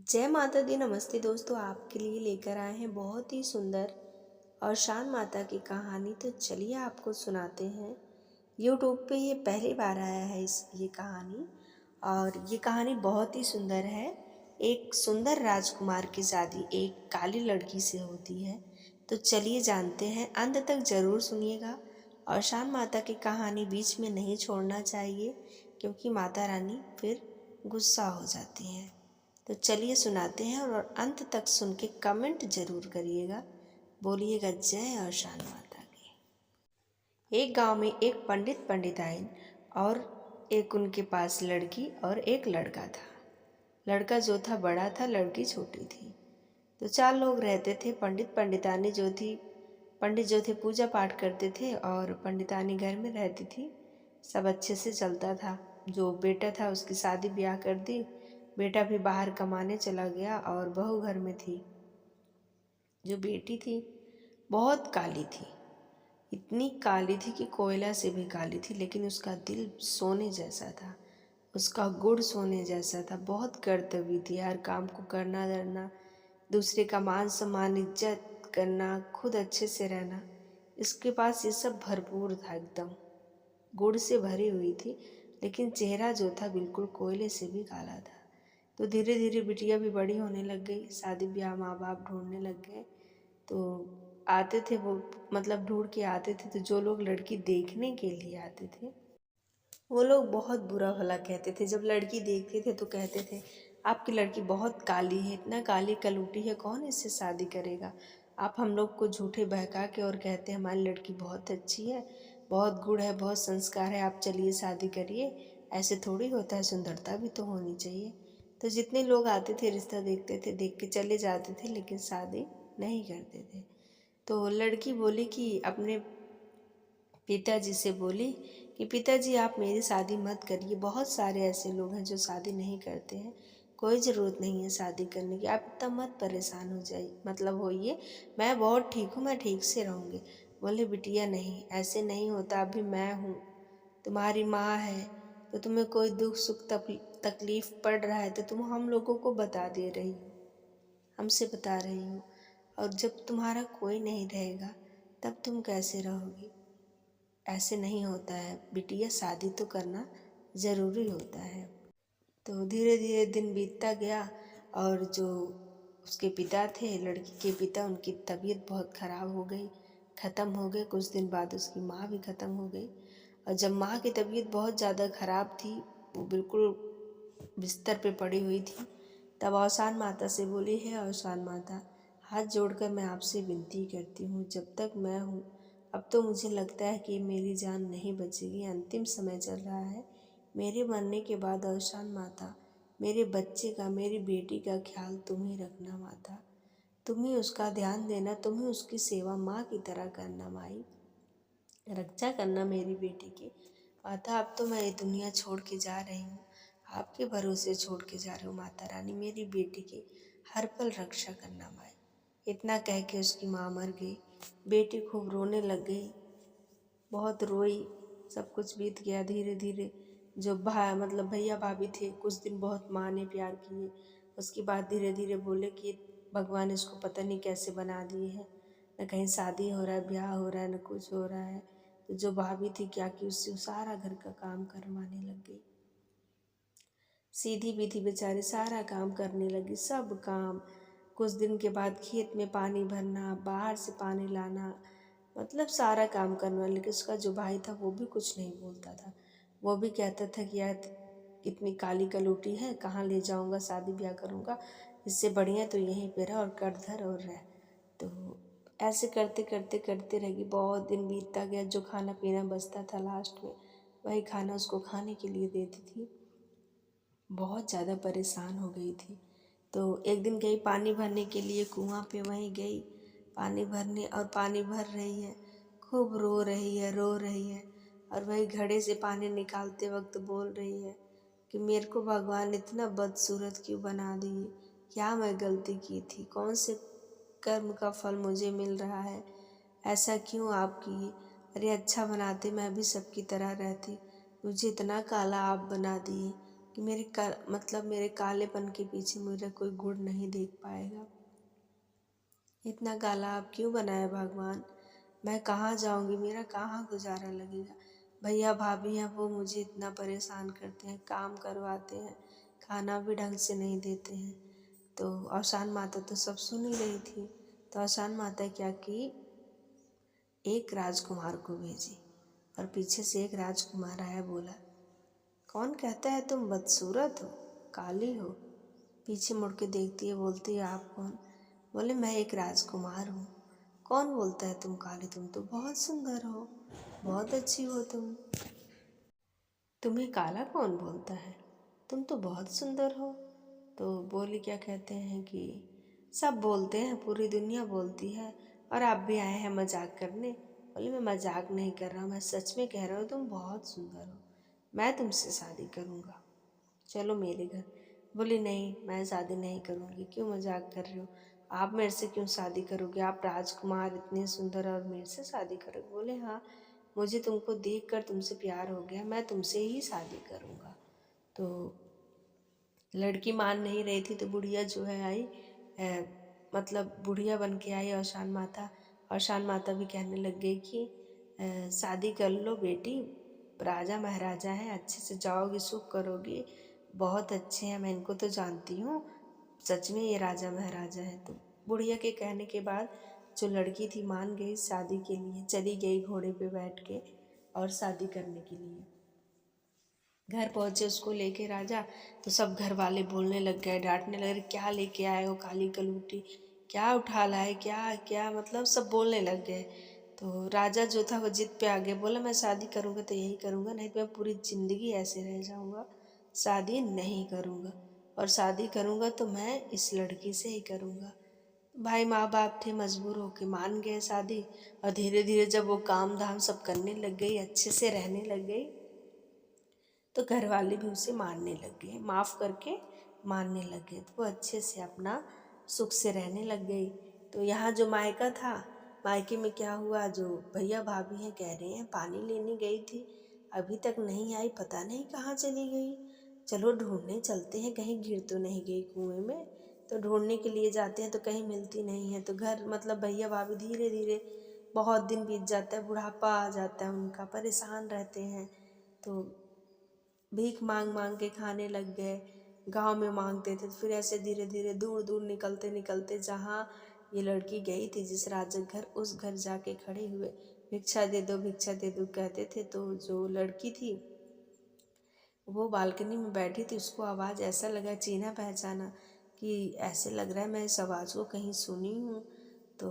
जय माता दी। नमस्ते दोस्तों, आपके लिए लेकर आए हैं बहुत ही सुंदर और शान माता की कहानी। तो चलिए आपको सुनाते हैं। यूट्यूब पे ये पहली बार आया है ये कहानी, और ये कहानी बहुत ही सुंदर है। एक सुंदर राजकुमार की शादी एक काली लड़की से होती है। तो चलिए जानते हैं, अंत तक ज़रूर सुनिएगा। और शान माता की कहानी बीच में नहीं छोड़ना चाहिए, क्योंकि माता रानी फिर गुस्सा हो जाती हैं। तो चलिए सुनाते हैं, और अंत तक सुन के कमेंट जरूर करिएगा। बोलिएगा जय और शान माता की। एक गांव में एक पंडिताइन और एक उनके पास लड़की और एक लड़का था। लड़का जो था बड़ा था, लड़की छोटी थी। तो 4 लोग रहते थे। पंडित जो थे पूजा पाठ करते थे, और पंडितानी घर में रहती थी। सब अच्छे से चलता था। जो बेटा था उसकी शादी ब्याह कर दी। बेटा भी बाहर कमाने चला गया, और बहू घर में थी। जो बेटी थी बहुत काली थी, इतनी काली थी कि कोयला से भी काली थी, लेकिन उसका दिल सोने जैसा था, उसका गुण सोने जैसा था। बहुत कर्तव्य थी, हर काम को करना धरना, दूसरे का मान सम्मान इज्जत करना, खुद अच्छे से रहना। इसके पास ये सब भरपूर था, एकदम गुड़ से भरी हुई थी। लेकिन चेहरा जो था बिल्कुल कोयले से भी काला था। तो धीरे धीरे बिटिया भी बड़ी होने लग गई, शादी ब्याह माँ बाप ढूंढने लग गए। तो आते थे वो, मतलब ढूंढ के आते थे। तो जो लोग लड़की देखने के लिए आते थे वो लोग बहुत बुरा भला कहते थे। जब लड़की देखते थे तो कहते थे, आपकी लड़की बहुत काली है, इतना काली कलूटी है, कौन इससे शादी करेगा। आप हम लोग को झूठे बहका के और कहते हैं हमारी लड़की बहुत अच्छी है, बहुत गुण है, बहुत संस्कार है, आप चलिए शादी करिए। ऐसे थोड़ी होता है, सुंदरता भी तो होनी चाहिए। तो जितने लोग आते थे रिश्ता देखते थे, देख के चले जाते थे, लेकिन शादी नहीं करते थे। तो लड़की बोली कि अपने पिताजी से बोली कि पिताजी आप मेरी शादी मत करिए, बहुत सारे ऐसे लोग हैं जो शादी नहीं करते हैं, कोई ज़रूरत नहीं है शादी करने की, आप इतना मत परेशान हो जाइए, मतलब होइए, मैं बहुत ठीक हूँ, मैं ठीक से रहूँगी। बोले बिटिया नहीं, ऐसे नहीं होता, अभी मैं हूँ, तुम्हारी माँ है, तो तुम्हें कोई दुख सुख तकलीफ पड़ रहा है तो तुम हम लोगों को बता दे रही हो, हमसे बता रही हो, और जब तुम्हारा कोई नहीं रहेगा तब तुम कैसे रहोगी। ऐसे नहीं होता है बिटिया, शादी तो करना ज़रूरी होता है। तो धीरे धीरे दिन बीतता गया, और जो उसके पिता थे, लड़की के पिता, उनकी तबीयत बहुत ख़राब हो गई, ख़त्म हो गए। कुछ दिन बाद उसकी माँ भी ख़त्म हो गई। और जब माँ की तबीयत बहुत ज़्यादा ख़राब थी, वो बिल्कुल बिस्तर पे पड़ी हुई थी, तब औसान माता से बोली, है औसान माता, हाथ जोड़कर मैं आपसे विनती करती हूँ, जब तक मैं हूँ, अब तो मुझे लगता है कि मेरी जान नहीं बचेगी, अंतिम समय चल रहा है। मेरे मरने के बाद औसान माता, मेरे बच्चे का, मेरी बेटी का ख्याल तुम ही रखना माता, तुम ही उसका ध्यान देना, तुम ही उसकी सेवा माँ की तरह करना माई, रक्षा करना मेरी बेटी की। माता अब तो मैं ये दुनिया छोड़ के जा रही हूँ, आपके भरोसे छोड़ के जा रही हूँ माता रानी, मेरी बेटी की हर पल रक्षा करना माई। इतना कह के उसकी माँ मर गई। बेटी खूब रोने लग गई, बहुत रोई। सब कुछ बीत गया। धीरे धीरे जो मतलब भैया भाभी थे, कुछ दिन बहुत माँ ने प्यार किए, उसके बाद धीरे धीरे बोले कि भगवान इसको पता नहीं कैसे बना दिए हैं, न कहीं शादी हो रहा है, ब्याह हो रहा है, न कुछ हो रहा है। तो जो भाभी थी क्या कि उससे सारा घर का काम करवाने लग गई, सीधी भी थी बेचारी, सारा काम करने लगी, सब काम। कुछ दिन के बाद खेत में पानी भरना, बाहर से पानी लाना, मतलब सारा काम करना। लेकिन उसका जो भाई था वो भी कुछ नहीं बोलता था। वो भी कहता था कि यार इतनी काली कलूटी है, कहाँ ले जाऊँगा, शादी ब्याह करूँगा, इससे बढ़िया तो यहीं पे रह और कर धर और रह। तो ऐसे करते करते करते रहेगी। बहुत दिन बीतता गया। जो खाना पीना बचता था लास्ट में, वही खाना उसको खाने के लिए देती थी। बहुत ज़्यादा परेशान हो गई थी। तो एक दिन गई पानी भरने के लिए कुआं पे, वहीं गई पानी भरने, और पानी भर रही है, खूब रो रही है, रो रही है, और वही घड़े से पानी निकालते वक्त बोल रही है कि मेरे को भगवान इतना बदसूरत क्यों बना दिए, क्या मैं गलती की थी, कौन से कर्म का फल मुझे मिल रहा है, ऐसा क्यों आप किए। अरे अच्छा बनाते मैं भी सबकी तरह रहती, मुझे इतना काला आप बना दिए कि मेरे कालेपन के पीछे मेरा कोई गुण नहीं देख पाएगा। इतना काला आप क्यों बनाए भगवान? मैं कहाँ जाऊँगी, मेरा कहाँ गुजारा लगेगा? भैया भाभी हैं वो मुझे इतना परेशान करते हैं, काम करवाते हैं, खाना भी ढंग से नहीं देते हैं। तो औसान माता तो सब सुन ही रही थी। तो औसान माता क्या की, एक राजकुमार को भेजी और पीछे से एक राजकुमार आया, बोला, कौन कहता है तुम बदसूरत हो, काली हो? पीछे मुड़ के देखती है, बोलती है आप कौन? बोले मैं एक राजकुमार हूँ। कौन बोलता है तुम काली? तुम तो बहुत सुंदर हो, बहुत अच्छी हो तुम। तुम्हें काला कौन बोलता है? तुम तो बहुत सुंदर हो। तो बोली क्या कहते हैं कि सब बोलते हैं, पूरी दुनिया बोलती है, और आप भी आए हैं मजाक करने। बोले मैं मजाक नहीं कर रहा हूँ, मैं सच में कह रहा हूँ, तुम बहुत सुंदर हो, मैं तुमसे शादी करूँगा, चलो मेरे घर। बोली नहीं, मैं शादी नहीं करूँगी। क्यों मजाक कर रहे हो? आप मेरे से क्यों शादी करोगे? आप राजकुमार इतने सुंदर और मेरे से शादी करोगे? बोले हाँ, मुझे तुमको देखकर तुमसे प्यार हो गया, मैं तुमसे ही शादी करूँगा। तो लड़की मान नहीं रही थी, तो बुढ़िया जो है आई, मतलब बुढ़िया बन के आई औशान माता। औशान माता भी कहने लग गई कि शादी कर लो बेटी, राजा महाराजा हैं, अच्छे से जाओगी, सुख करोगी, बहुत अच्छे हैं, मैं इनको तो जानती हूँ, सच में ये राजा महाराजा है। तो बुढ़िया के कहने के बाद जो लड़की थी मान गई, शादी के लिए चली गई घोड़े पे बैठ के और शादी करने के लिए। घर पहुँचे उसको लेके राजा, तो सब घर वाले बोलने लग गए, डांटने लगे, क्या लेके आए हो काली कलूटी, क्या उठा लाए, क्या क्या, मतलब सब बोलने लग गए। तो राजा जो था वो जिद पे आ गया, बोला मैं शादी करूँगा तो यही करूँगा, नहीं तो मैं पूरी ज़िंदगी ऐसे रह जाऊँगा, शादी नहीं करूँगा, और शादी करूँगा तो मैं इस लड़की से ही करूँगा। भाई माँ बाप थे, मजबूर होके मान गए शादी। और धीरे धीरे जब वो काम धाम सब करने लग गई, अच्छे से रहने लग गई, तो घर वाले भी उसे मानने लग गए, माफ़ करके मानने लग गए। तो वो अच्छे से अपना सुख से रहने लग गई। तो यहाँ जो मायका था, मायके में क्या हुआ, जो भैया भाभी हैं कह रहे हैं पानी लेने गई थी, अभी तक नहीं आई, पता नहीं कहाँ चली गई, चलो ढूंढने चलते हैं, कहीं गिर तो नहीं गई कुएं में। तो ढूंढने के लिए जाते हैं तो कहीं मिलती नहीं है। तो घर मतलब भैया भाभी धीरे धीरे बहुत दिन बीत जाता है, बुढ़ापा आ जाता है उनका, परेशान रहते हैं। तो भीख मांग मांग के खाने लग गए, गांव में मांगते थे। तो फिर ऐसे धीरे धीरे दूर दूर निकलते निकलते जहाँ ये लड़की गई थी जिस राजा घर, उस घर जाके खड़े हुए, भिक्षा दे दो कहते थे। तो जो लड़की थी वो बालकनी में बैठी थी, उसको आवाज़ ऐसा लगा, चिन्हा पहचाना कि ऐसे लग रहा है मैं इस आवाज़ को कहीं सुनी हूँ। तो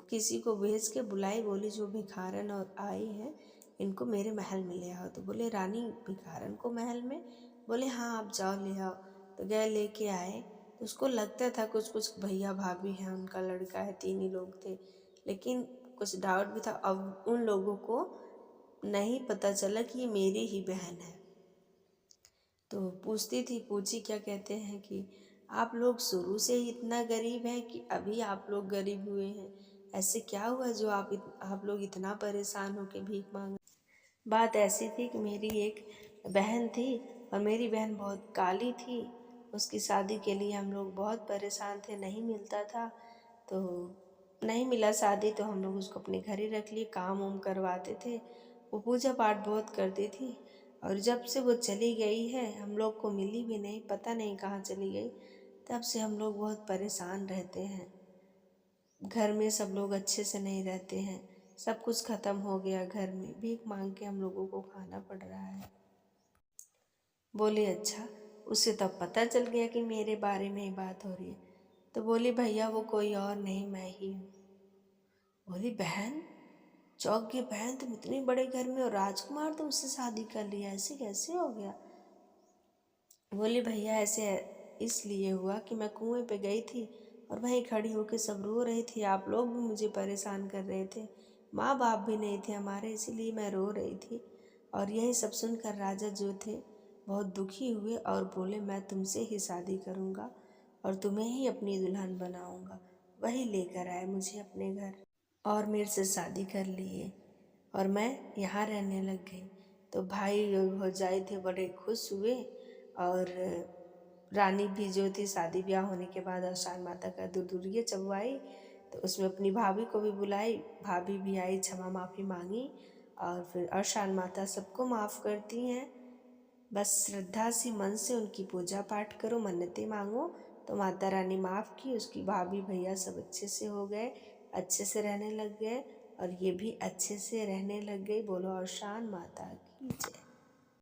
किसी को भेज के बुलाई, बोली जो भिखारन और आई हैं इनको मेरे महल में ले आओ। तो बोले रानी भिखारन को महल में? बोले हाँ आप जाओ ले आओ। तो गए लेके आए। तो उसको लगता था कुछ कुछ भैया भाभी हैं, उनका लड़का है, 3 ही लोग थे, लेकिन कुछ डाउट भी था। अब उन लोगों को नहीं पता चला कि ये मेरी ही बहन है। तो पूछती थी, पूछी क्या कहते हैं कि आप लोग शुरू से ही इतना गरीब हैं कि अभी आप लोग गरीब हुए हैं? ऐसे क्या हुआ जो आप लोग इतना परेशान हो के भीख मांग? बात ऐसी थी कि मेरी एक बहन थी और मेरी बहन बहुत काली थी। उसकी शादी के लिए हम लोग बहुत परेशान थे, नहीं मिलता था। तो नहीं मिला शादी, तो हम लोग उसको अपने घर ही रख लिए, काम वाम करवाते थे। वो पूजा पाठ बहुत करती थी। और जब से वो चली गई है, हम लोग को मिली भी नहीं, पता नहीं कहाँ चली गई। तब से हम लोग बहुत परेशान रहते हैं। घर में सब लोग अच्छे से नहीं रहते हैं, सब कुछ ख़त्म हो गया, घर में भीख मांग के हम लोगों को खाना पड़ रहा है। बोली अच्छा, उसे तब पता चल गया कि मेरे बारे में ही बात हो रही है। तो बोली भैया वो कोई और नहीं, मैं ही हूँ। बोली बहन, चौंक गई, बहन तुम इतने बड़े घर में हो, राजकुमार तुमसे शादी कर लिया, ऐसे कैसे हो गया? बोली भैया ऐसे इसलिए हुआ कि मैं कुएं पे गई थी और वहीं खड़ी होकर सब रो रही थी, आप लोग भी मुझे परेशान कर रहे थे, माँ बाप भी नहीं थे हमारे, इसीलिए मैं रो रही थी। और यही सब सुनकर राजा जो थे बहुत दुखी हुए और बोले मैं तुमसे ही शादी करूँगा और तुम्हें ही अपनी दुल्हन बनाऊँगा। वही लेकर आए मुझे अपने घर और मेरे से शादी कर लिए और मैं यहाँ रहने लग गई। तो भाई भौजाई थे बड़े खुश हुए और रानी भी जो थी शादी ब्याह होने के बाद औशान माता का दुर्दुरिये चबवाई, तो उसमें अपनी भाभी को भी बुलाई। भाभी भी आई, क्षमा माफ़ी मांगी और फिर औशान माता सबको माफ़ करती हैं। बस श्रद्धा से मन से उनकी पूजा पाठ करो, मन्नतें मांगो तो माता रानी माफ़ की। उसकी भाभी भैया सब अच्छे से हो गए, अच्छे से रहने लग गए और ये भी अच्छे से रहने लग गई। बोलो औशान माता की जय।